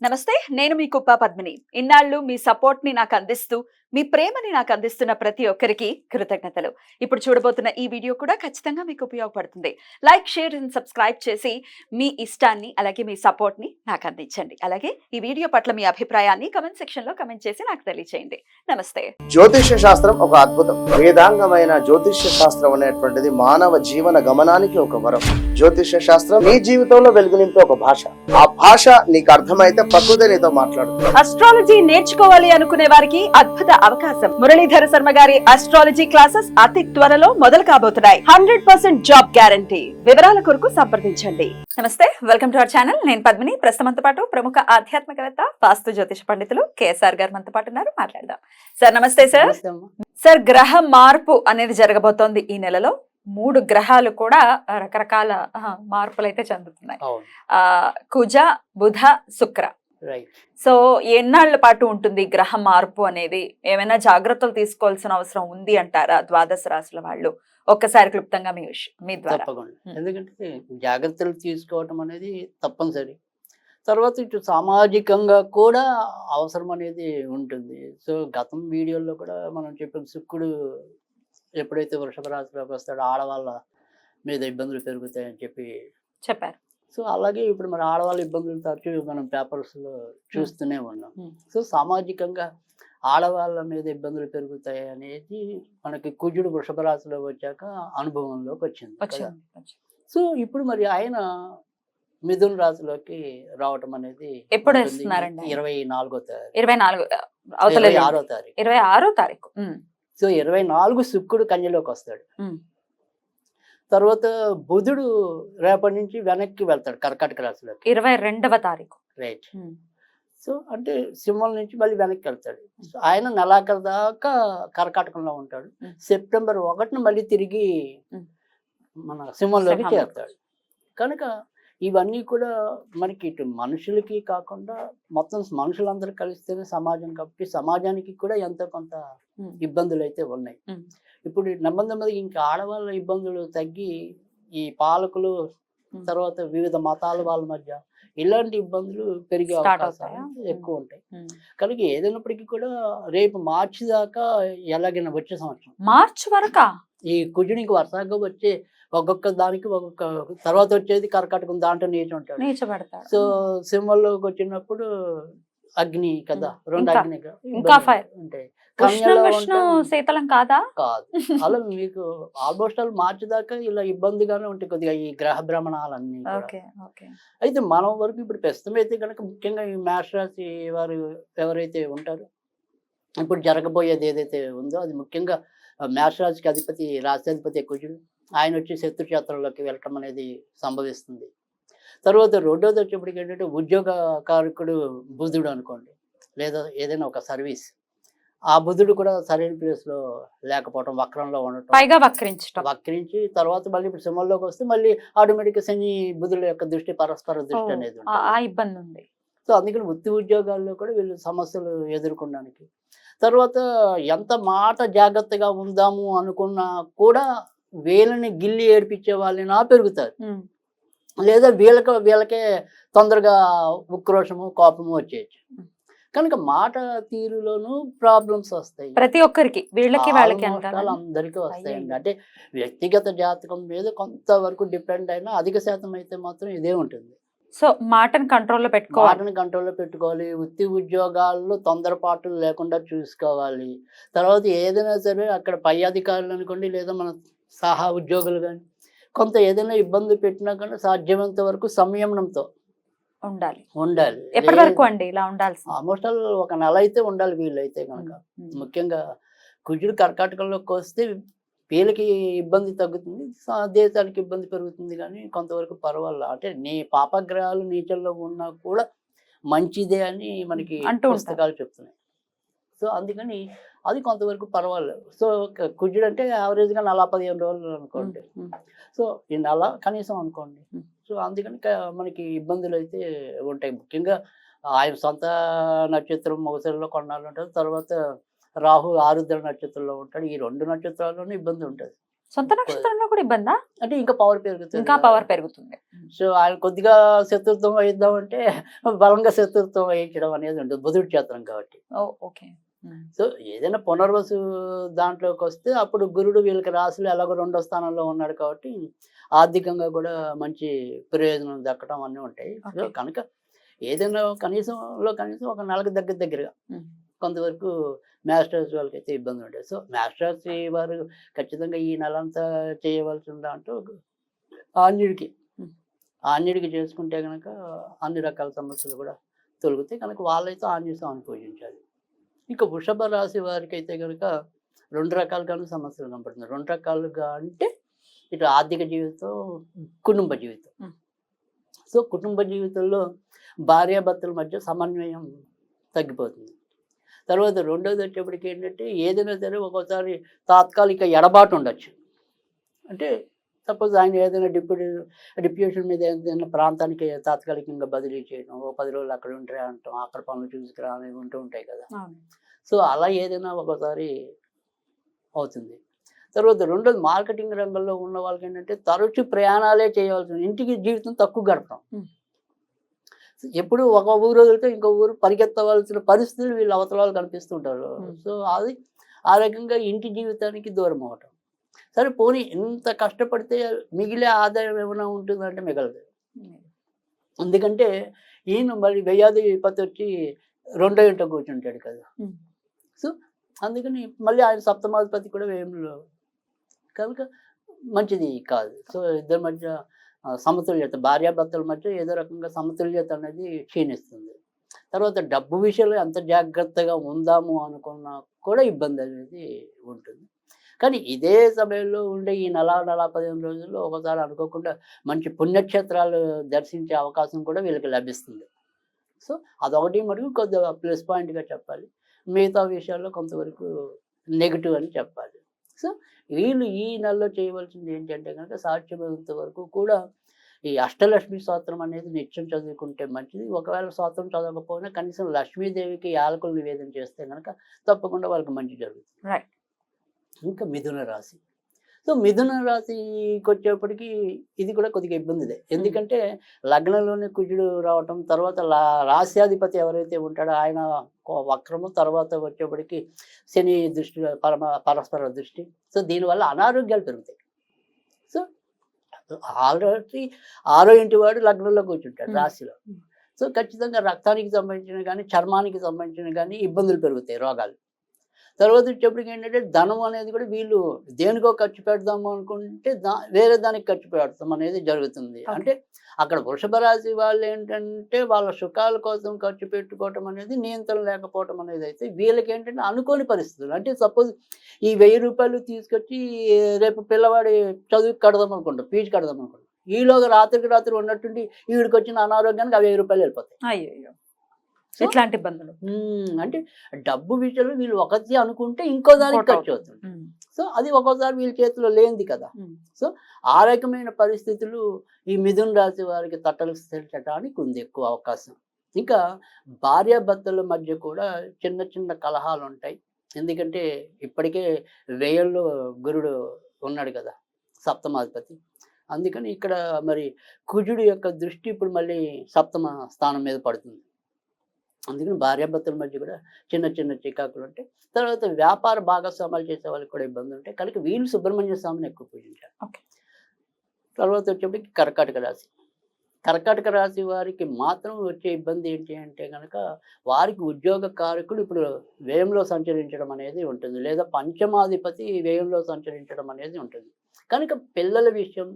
నమస్తే, నేను మీ కుప్ప పద్మిని. ఇన్నాళ్ళు మీ సపోర్ట్ ని నాకు అందిస్తూ, మీ ప్రేమని నాకు అందిస్తున్న ప్రతి ఒక్కరికి కృతజ్ఞతలు. ఇప్పుడు చూడబోతున్న ఈ వీడియో కూడా ఖచ్చితంగా మీకు ఉపయోగపడుతుంది. లైక్, షేర్ అండ్ సబ్స్క్రైబ్ చేసి మీ ఇష్టాన్ని అలాగే మీ సపోర్ట్ ని నాకు అందించండి. అలాగే ఈ వీడియో పట్ల మీ అభిప్రాయాన్ని కమెంట్ సెక్షన్ లో కమెంట్ చేసి నాకు తెలియజేయండి. నమస్తే. జ్యోతిష్య శాస్త్రం ఒక అద్భుతం. వేదాంగమైన జ్యోతిష్య శాస్త్రం అనేటువంటిది మానవ జీవన గమనానికి ఒక వరం. జ్యోతిష్య శాస్త్రం నీ జీవితంలో వెలుగునింపే ఒక భాష. ఆ భాష నీకు అర్థమైతే ప్రకృతి నీతో మాట్లాడుతుంది. అస్ట్రాలజీ నేర్చుకోవాలి అనుకునే వారికి అద్భుత అవకాశం. మురళీధర శర్మ గారి అస్ట్రాలజీ క్లాసెస్ అతి త్వరలో మొదలు కాబోతున్నాయి. 100% జాబ్ గ్యారంటీ. వివరాల కొరకు సంప్రదించండి. నమస్తే, వెల్కమ్ టు అవర్ ఛానల్. నేను పద్మిని. ప్రస్తుతంతో పాటు ప్రముఖ ఆధ్యాత్మికవేత్త, వాస్తు జ్యోతిష పండితులు కేఎస్ఆర్ గారు మనతో పాటు ఉన్నారు. మాట్లాడదాం. సార్ నమస్తే. సార్ గ్రహ మార్పు అనేది జరగబోతోంది ఈ నెలలో. 3 గ్రహాలు కూడా రకరకాల మార్పులు అయితే చెందుతున్నాయి. కుజ, బుధ, శుక్ర. సో ఎన్నాళ్ల పాటు ఉంటుంది గ్రహ మార్పు అనేది? ఏమైనా జాగ్రత్తలు తీసుకోవాల్సిన అవసరం ఉంది అంటారా ద్వాదశ రాశుల వాళ్ళు? ఒక్కసారి క్లుప్తంగా మీ ద్వారా. ఎందుకంటే జాగ్రత్తలు తీసుకోవటం అనేది తప్పనిసరి. తర్వాత ఇటు సామాజికంగా కూడా అవసరం అనేది ఉంటుంది. సో గతం వీడియోల్లో కూడా మనం చెప్పిన శుక్రుడు ఎప్పుడైతే వృషభ రాశిలోకి వస్తాడో ఆడవాళ్ళ మీద ఇబ్బందులు పెరుగుతాయని చెప్పారు. సో అలాగే ఇప్పుడు మన ఆడవాళ్ళ ఇబ్బందులు తరచూ మనం పేపర్స్లో చూస్తూనే ఉన్నాం. సో సామాజికంగా ఆడవాళ్ళ మీద ఇబ్బందులు పెరుగుతాయి అనేది మనకి కుజుడు వృషభ రాశిలో వచ్చాక అనుభవంలోకి వచ్చింది. సో ఇప్పుడు మరి ఆయన మిథున రాశిలోకి రావటం అనేది ఎప్పుడు వస్తున్నారండి? 24వ తారీఖు. 26వ తారీఖు. సో 24 శుక్రుడు కన్యలోకి వస్తాడు. తర్వాత బుధుడు రేపటి నుంచి వెనక్కి వెళ్తాడు కర్కాటక రాశిలోకి 22వ తారీఖు. రైట్. సో అంటే సింహం నుంచి మళ్ళీ వెనక్కి వెళ్తాడు. సో ఆయన నెలాఖరు దాకా కర్కాటకంలో ఉంటాడు. సెప్టెంబర్ 1న మళ్ళీ తిరిగి మన సింహంలోకి చేరుతాడు. కనుక ఇవన్నీ కూడా మనకి ఇటు మనుషులకి కాకుండా మొత్తం మనుషులందరూ కలిస్తేనే సమాజం, కాబట్టి సమాజానికి కూడా ఎంతో కొంత ఇబ్బందులు అయితే ఉన్నాయి. ఇప్పుడు నెమ్మది ఇంకా ఆడవాళ్ళ ఇబ్బందులు తగ్గి ఈ పాలకులు తర్వాత వివిధ మతాల వాళ్ళ మధ్య ఇలాంటి ఇబ్బందులు పెరిగే అవకాశాలు ఎక్కువ ఉంటాయి. కనుక ఏదైనప్పటికీ కూడా రేపు మార్చి దాకా ఎలాగైనా వచ్చే సంవత్సరం మార్చి వరకా ఈ కుజునికి వరుసగా వచ్చే ఒక్కొక్క దానికి ఒక్కొక్క తర్వాత వచ్చేది కర్కాటకం, దాంట్లో నీచ ఉంటాడు. సో సింహంలోకి వచ్చినప్పుడు అగ్ని కదా, 2 అగ్ని ఉంటాయి. శీతలం కాదా? కాదు. అలా మీకు ఆల్మోస్ట్ ఆల్ మార్చి దాకా ఇలా ఇబ్బందిగానే ఉంటాయి కొద్దిగా ఈ గ్రహ భ్రమణాలన్నీ. అయితే మనం వరకు ఇప్పుడు ప్రస్తుతం అయితే కనుక ముఖ్యంగా ఈ మేష రాశి వారు ఎవరైతే ఉంటారో ఇప్పుడు జరగబోయేది ఏదైతే ఉందో అది ముఖ్యంగా మేషరాశికి అధిపతి, రాష్ట్రాధిపతి కుజుడు. ఆయన వచ్చి శత్రు క్షేత్రంలోకి వెళ్ళటం అనేది సంభవిస్తుంది. తర్వాత రెండోది వచ్చేప్పటికి ఏంటంటే ఉద్యోగకారకుడు బుధుడు అనుకోండి, లేదా ఏదైనా ఒక సర్వీస్, ఆ బుధుడు కూడా సరైన ప్లేస్లో లేకపోవటం, వక్రంలో ఉండటం, పైగా వక్రించి తర్వాత మళ్ళీ ఇప్పుడు సింహంలోకి వస్తే మళ్ళీ ఆటోమేటిక్గా శని బుధుల యొక్క దృష్టి, పరస్పర దృష్టి అనేది ఇబ్బంది ఉంది. సో అందుకని వృత్తి ఉద్యోగాల్లో కూడా వీళ్ళు సమస్యలు ఎదుర్కొనడానికి. తర్వాత ఎంత మాట జాగ్రత్తగా ఉందాము అనుకున్నా కూడా వీళ్ళని గిల్లి ఏడిపించే వాళ్ళని పెరుగుతారు, లేదా వీళ్ళకే తొందరగా ఉక్రోషము, కోపము వచ్చేయచ్చు. కనుక మాట తీరులోనూ ప్రాబ్లమ్స్ వస్తాయి ప్రతి ఒక్కరికి, వాళ్ళకి అందరికీ వస్తాయండి. అంటే వ్యక్తిగత జాతకం మీద కొంతవరకు డిపెండ్ అయినా అధిక శాతం అయితే మాత్రం ఇదే ఉంటుంది. సో మాటను కంట్రోల్లో పెట్టుకోవాలి. వృత్తి ఉద్యోగాల్లో తొందరపాట్లు లేకుండా చూసుకోవాలి. తర్వాత ఏదైనా సరే అక్కడ పై అధికారులు అనుకోండి, లేదా మన సహా ఉద్యోగులు కానీ కొంత ఏదైనా ఇబ్బంది పెట్టినా కానీ సాధ్యమైనంత వరకు సంయమనంతో ఉండాలి. ఎప్పటి వరకు అండి ఇలా ఉండాలి? ఆల్మోస్ట్ ఆల్ 1 నెల అయితే ఉండాలి వీళ్ళైతే కనుక. ముఖ్యంగా కుజుడు కర్కాటకంలోకి వస్తే వీళ్ళకి ఇబ్బంది తగ్గుతుంది, దేశానికి ఇబ్బంది పెరుగుతుంది, కానీ కొంతవరకు పర్వాలేదు. అంటే నీ పాపగ్రహాలు నీచల్లో ఉన్నా కూడా మంచిదే అని మనకి పుస్తకాలు చెప్తున్నాయి. సో అందుకని అది కొంతవరకు పర్వాలేదు. సో కుజుడు అంటే యావరేజ్గా 40-15 రోజులు అనుకోండి. సో ఈ నెల కనీసం అనుకోండి. సో అందుకని మనకి ఇబ్బందులు అయితే ఉంటాయి. ముఖ్యంగా ఆయన సొంత నక్షత్రం మొగసరిలో కొన్నాళ్ళు ఉంటుంది. తర్వాత రాహు ఆరుద్ర నక్షత్రంలో ఉంటాడు. ఈ 2 నక్షత్రాల్లోనూ ఇబ్బంది ఉంటుంది. సొంత నక్షత్రంలో కూడా ఇబ్బందా? అంటే ఇంకా పవర్ పెరుగుతుంది ఇంకా కదా. పవర్ పెరుగుతుంది. సో ఆయన కొద్దిగా శత్రుత్వం వహిద్దామంటే బలంగా శత్రుత్వం వహించడం అనేది ఉంటుంది బుధుడి క్షేత్రం కాబట్టి. ఓకే. సో ఏదైనా పునర్వసు దాంట్లోకి వస్తే అప్పుడు గురుడు వీళ్ళకి రాశులు ఎలాగో 2వ స్థానంలో ఉన్నాడు కాబట్టి ఆర్థికంగా కూడా మంచి ప్రయోజనం దక్కడం అన్నీ ఉంటాయి. So Okay. కనుక ఏదైనా కనీసం ఒక నెలకు దగ్గరగా కొంతవరకు మాస్టర్స్ వాళ్ళకైతే ఇబ్బంది ఉంటుంది. సో మాస్టర్స్ వారు ఖచ్చితంగా ఈ నెలంతా చేయవలసిన దాంట్లో ఆంజనేయుడికి చేసుకుంటే కనుక అన్ని రకాల సమస్యలు కూడా తొలగుతాయి. కనుక వాళ్ళైతే ఆంజనేయ స్వామిని పూజించాలి. ఇక వృషభ రాశి వారికి అయితే కనుక 2 రకాలుగాను సమస్యలు కనపడుతుంది. 2 రకాలుగా అంటే ఇటు ఆర్థిక జీవితం, కుటుంబ జీవితం. సో కుటుంబ జీవితంలో భార్యాభర్తల మధ్య సమన్వయం తగ్గిపోతుంది. తర్వాత రెండోది వచ్చేప్పటికి ఏంటంటే ఏదైనా సరే ఒక్కోసారి తాత్కాలిక ఎడబాటు ఉండొచ్చు. అంటే సపోజ్ ఆయన ఏదైనా డిప్యూషన్ మీద ఏదైనా ప్రాంతానికి తాత్కాలికంగా బదిలీ చేయడం, 10 రోజులు అక్కడ ఉంటే అంటాం, అక్కడ పనులు చూసుకురా అనేవి ఉంటూ ఉంటాయి కదా. సో అలా ఏదైనా ఒకసారి అవుతుంది. తర్వాత రెండోది మార్కెటింగ్ రంగంలో ఉన్న వాళ్ళకి ఏంటంటే తరచు ప్రయాణాలే చేయవలసి, ఇంటికి జీవితం తక్కువ గడపడం. ఎప్పుడు ఒక ఊరు వదిలితే ఇంకో ఊరు పరిగెత్తవలసిన పరిస్థితులు వీళ్ళు అవతలాలు కనిపిస్తుంటారు. సో అది ఆ రకంగా ఇంటి జీవితానికి దూరం అవ్వటం. సరే పోనీ ఇంత కష్టపడితే మిగిలే ఆదాయం ఏమైనా ఉంటుందంటే మిగలదు. ఎందుకంటే ఈయన మరి వ్యయాధిపతి వచ్చి 2వ ఇంట కూర్చుంటాడు కదా. సో అందుకని మళ్ళీ ఆయన సప్తమాధిపతి కూడా వ్యయంలో కనుక మంచిది కాదు. సో ఇద్దరి మధ్య సమతుల్యత, భార్యాభర్తల మధ్య ఏదో రకంగా సమతుల్యత అనేది క్షీణిస్తుంది. తర్వాత డబ్బు విషయంలో ఎంత జాగ్రత్తగా ఉందాము అనుకున్నా కూడా ఇబ్బంది అనేది ఉంటుంది. కానీ ఇదే సమయంలో ఉండే ఈ 15 రోజుల్లో ఒకసారి అనుకోకుండా మంచి పుణ్యక్షేత్రాలు దర్శించే అవకాశం కూడా వీళ్ళకి లభిస్తుంది. సో అదొకటి మటుకు కొద్దిగా ప్లస్ పాయింట్గా చెప్పాలి. మిగతా విషయాల్లో కొంతవరకు నెగిటివ్ అని చెప్పాలి. సో వీళ్ళు ఈ నెలలో చేయవలసింది ఏంటంటే కనుక సాధ్యమైనంత వరకు కూడా ఈ అష్టలక్ష్మి స్తోత్రం అనేది నిత్యం చదువుకుంటే మంచిది. ఒకవేళ స్తోత్రం చదవకపోయినా కనీసం లక్ష్మీదేవికి యాలకులు నివేదన చేస్తే కనుక తప్పకుండా వాళ్ళకి మంచి జరుగుతుంది. రైట్. ఇంకా మిథున రాశి. సో మిథున రాశికి వచ్చేప్పటికి ఇది కూడా కొద్దిగా ఇబ్బందిదే. ఎందుకంటే లగ్నంలోనే కుజుడు రావటం, తర్వాత రాశ్యాధిపతి ఎవరైతే ఉంటాడో ఆయన వక్రము, తర్వాత వచ్చేప్పటికి శని దృష్టి, పరస్పర దృష్టి. సో దీనివల్ల అనారోగ్యాలు పెరుగుతాయి. సో ఆల్రెడీ 6వ ఇంటి వాడు లగ్నంలో కూర్చుంటాడు రాశిలో. సో ఖచ్చితంగా రక్తానికి సంబంధించిన కానీ చర్మానికి సంబంధించిన కానీ ఇబ్బందులు పెరుగుతాయి, రోగాలు. తర్వాత వచ్చేప్పటికి ఏంటంటే ధనం అనేది కూడా వీళ్ళు దేనికో ఖర్చు పెడదాము అనుకుంటే వేరే దానికి ఖర్చు పెడతాం అనేది జరుగుతుంది. అంటే అక్కడ వృషభ రాశి వాళ్ళు ఏంటంటే వాళ్ళ సుఖాల కోసం ఖర్చు పెట్టుకోవటం అనేది నియంత్రణ లేకపోవటం అనేది అయితే వీళ్ళకి ఏంటంటే అనుకోని పరిస్థితులు. అంటే సపోజ్ ఈ 1000 రూపాయలు తీసుకొచ్చి రేపు పిల్లవాడి చదువుకి కడదాం అనుకుంటాం, ఫీజు కడదాం అనుకుంటాం. ఈలోగా రాత్రికి రాత్రి ఉన్నట్టుండి ఈవిడికి వచ్చిన అనారోగ్యానికి ఆ 1000 రూపాయలు వెళ్ళిపోతాయి. అయ్యో, ఎట్లాంటి ఇబ్బందులు. అంటే డబ్బు విషయంలో వీళ్ళు ఒకటి అనుకుంటే ఇంకో దానికి ఖర్చు అవుతుంది. సో అది ఒక్కోసారి వీళ్ళ చేతిలో లేనిది కదా. సో ఆ రకమైన పరిస్థితులు ఈ మిథున రాశి వారికి తట్టడానికి ఉంది ఎక్కువ అవకాశం. ఇంకా భార్యాభర్తల మధ్య కూడా చిన్న చిన్న కలహాలు ఉంటాయి. ఎందుకంటే ఇప్పటికే వ్యయంలో గురుడు ఉన్నాడు కదా, సప్తమాధిపతి. అందుకని ఇక్కడ మరి కుజుడు యొక్క దృష్టి ఇప్పుడు మళ్ళీ సప్తమ స్థానం మీద పడుతుంది. అందుకని భార్యాభర్తల మధ్య కూడా చిన్న చిన్న చికాకులు ఉంటాయి. తర్వాత వ్యాపార భాగస్వామ్యాలు చేసే వాళ్ళకి కూడా ఇబ్బందులు ఉంటాయి. కనుక వీళ్ళు సుబ్రహ్మణ్య స్వామిని ఎక్కువ పూజించారు. తర్వాత వచ్చేప్పటికి కర్కాటక రాశి. కర్కాటక రాశి వారికి మాత్రం వచ్చే ఇబ్బంది ఏంటి అంటే కనుక వారికి ఉద్యోగ కారకుడు ఇప్పుడు వ్యయంలో సంచరించడం అనేది ఉంటుంది, లేదా పంచమాధిపతి వ్యయంలో సంచరించడం అనేది ఉంటుంది. కనుక పిల్లల విషయం,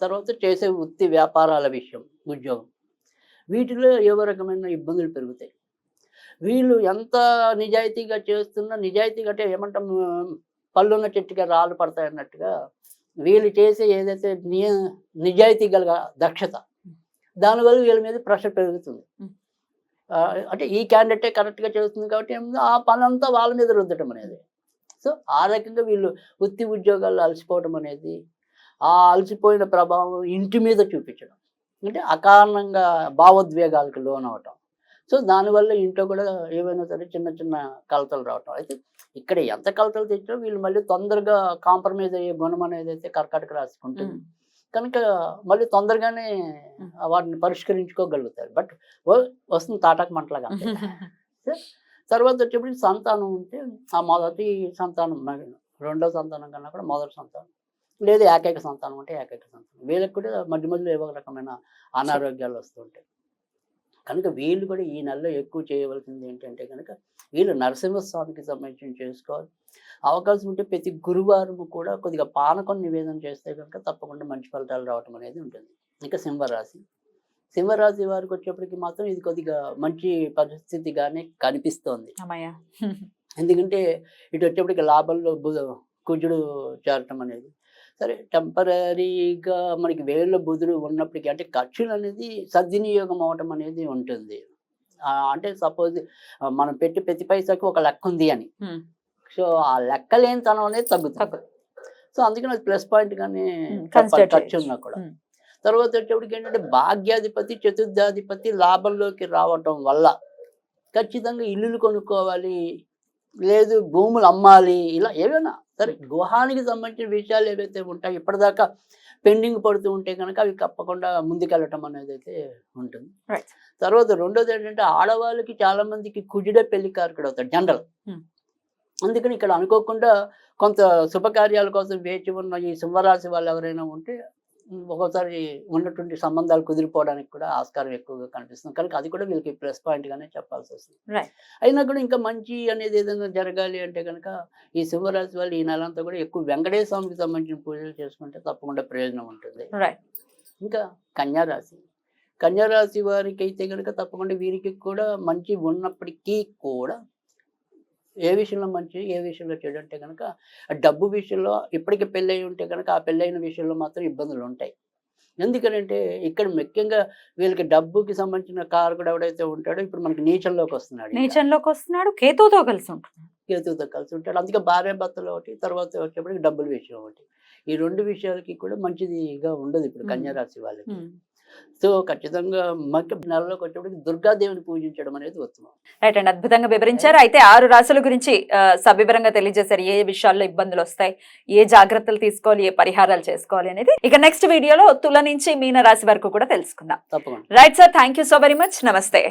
తర్వాత చేసే వృత్తి వ్యాపారాల విషయం, ఉద్యోగం, వీటిలో ఏవో రకమైన ఇబ్బందులు పెరుగుతాయి. వీళ్ళు ఎంత నిజాయితీగా చేస్తున్నా, నిజాయితీగా అంటే ఏమంటాం, పళ్ళున్న చెట్టుగా రాళ్ళు పడతాయి అన్నట్టుగా వీళ్ళు చేసే ఏదైతే నిజాయితీ గల దక్షత, దానివల్ల వీళ్ళ మీద ప్రెషర్ పెరుగుతుంది. అంటే ఈ క్యాండిడేటే కరెక్ట్గా చేస్తుంది కాబట్టి ఆ పని అంతా వాళ్ళ మీద రుద్దటం అనేది. సో ఆ రకంగా వీళ్ళు వృత్తి ఉద్యోగాల్లో అలసిపోవడం అనేది, ఆ అలసిపోయిన ప్రభావం ఇంటి మీద చూపించడం, అంటే అకారణంగా భావోద్వేగాలకు లోనవటం. సో దానివల్ల ఇంట్లో కూడా ఏవైనా సరే చిన్న చిన్న కలతలు రావటం. అయితే ఇక్కడ ఎంత కలతలు తెచ్చినా వీళ్ళు మళ్ళీ తొందరగా కాంప్రమైజ్ అయ్యే గుణం అనేది అయితే కర్కాటక రాశికి ఉంటుంది కనుక మళ్ళీ తొందరగానే వాటిని పరిష్కరించుకోగలుగుతారు. బట్ వస్తుంది తాటాకు మంటలాగా అంతే. తర్వాత వచ్చేప్పటికి సంతానం ఉంటే ఆ మొదటి సంతానం రెండో సంతానం కన్నా కూడా మొదటి సంతానం లేదు ఏకైక సంతానం అంటే ఏకైక సంతానం. వీళ్ళకి కూడా మధ్య మధ్యలో ఏవో ఒక రకమైన అనారోగ్యాలు వస్తుంటాయి. కనుక వీళ్ళు కూడా ఈ నెలలో ఎక్కువ చేయవలసింది ఏంటంటే కనుక వీళ్ళు నరసింహస్వామికి సంబంధించి చేసుకోవాలి. అవకాశం ఉంటే ప్రతి గురువారం కూడా కొద్దిగా పానకం నివేదన చేస్తే కనుక తప్పకుండా మంచి ఫలితాలు రావటం అనేది ఉంటుంది. ఇంకా సింహరాశి వారికి వచ్చేప్పటికి మాత్రం ఇది కొద్దిగా మంచి పరిస్థితిగానే కనిపిస్తోంది. ఎందుకంటే ఇటు వచ్చేప్పటికి లాభంలో కుజుడు చేరటం అనేది సరే టెంపరీగా మనకి వేళ్ళ బుధుడు ఉన్నప్పటికీ అంటే ఖర్చులు అనేది సద్వినియోగం అవటం అనేది ఉంటుంది. అంటే సపోజ్ మనం పెట్టి ప్రతి పైసాకి ఒక లెక్క ఉంది అని, సో ఆ లెక్క లేనితనం అనేది తగ్గుతుంది. సో అందుకని అది ప్లస్ పాయింట్ గానే ఖర్చు ఉన్నా కూడా. తర్వాత వచ్చేప్పటికి ఏంటంటే భాగ్యాధిపతి చతుర్థాధిపతి లాభంలోకి రావటం వల్ల ఖచ్చితంగా ఇల్లులు కొనుక్కోవాలి, లేదు భూములు అమ్మాలి, ఇలా ఏమైనా సరే గృహానికి సంబంధించిన విషయాలు ఏవైతే ఉంటాయో ఇప్పటిదాకా పెండింగ్ పడుతూ ఉంటే కనుక అవి తప్పకుండా ముందుకెళ్ళటం అనేది అయితే ఉంటుంది. తర్వాత రెండోది ఏంటంటే ఆడవాళ్ళకి చాలా మందికి కుజుడే పెళ్లి కారకుడు అవుతాడు జనరల్. అందుకని ఇక్కడ అనుకోకుండా కొంత శుభకార్యాల కోసం వేచి ఉన్న ఈ సింహరాశి వాళ్ళు ఎవరైనా ఉంటే ఒక్కోసారి ఉన్నటువంటి సంబంధాలు కుదిరిపోవడానికి కూడా ఆస్కారం ఎక్కువగా కనిపిస్తుంది. కనుక అది కూడా వీళ్ళకి ప్లస్ పాయింట్ గానే చెప్పాల్సి వస్తుంది. అయినా కూడా ఇంకా మంచి అనేది ఏదైనా జరగాలి అంటే కనుక ఈ సింహరాశి వాళ్ళు ఈ నెలంతా కూడా ఎక్కువ వెంకటేశ్వర స్వామికి సంబంధించిన పూజలు చేసుకుంటే తప్పకుండా ప్రయోజనం ఉంటుంది. ఇంకా కన్యారాశి వారికి అయితే కనుక తప్పకుండా వీరికి కూడా మంచి ఉన్నప్పటికీ కూడా ఏ విషయంలో మంచి ఏ విషయంలో చెడు అంటే కనుక డబ్బు విషయంలో ఇప్పటికీ పెళ్ళయి ఉంటే కనుక ఆ పెళ్ళైన విషయంలో మాత్రం ఇబ్బందులు ఉంటాయి. ఎందుకంటే ఇక్కడ ముఖ్యంగా వీళ్ళకి డబ్బుకి సంబంధించిన కారకుడు ఎవడైతే ఉంటాడో ఇప్పుడు మనకి నీచంలోకి వస్తున్నాడు, కేతువుతో కలిసి ఉంటాడు. అందుకే భార్య భర్తలు ఒకటి, తర్వాత వచ్చేప్పటికి డబ్బుల విషయం ఒకటి, ఈ రెండు విషయాలకి కూడా మంచిదిగా ఉండదు ఇప్పుడు కన్యారాశి వాళ్ళకి. సో ఖచ్చితంగా మధ్య నెలలోకి వచ్చేప్పటికి దుర్గాదేవిని పూజించడం అనేది ఉత్తమం. రైట్ అండి, అద్భుతంగా వివరించారు. అయితే 6 రాశుల గురించి సవివరంగా తెలియజేశారు. ఏ విషయాల్లో ఇబ్బందులు వస్తాయి, ఏ జాగ్రత్తలు తీసుకోవాలి, ఏ పరిహారాలు చేసుకోవాలి అనేది. ఇక నెక్స్ట్ వీడియోలో తుల నుంచి మీన రాశి వరకు కూడా తెలుసుకుందాం. తప్పకుండా. Right sir, thank you so very much. నమస్తే.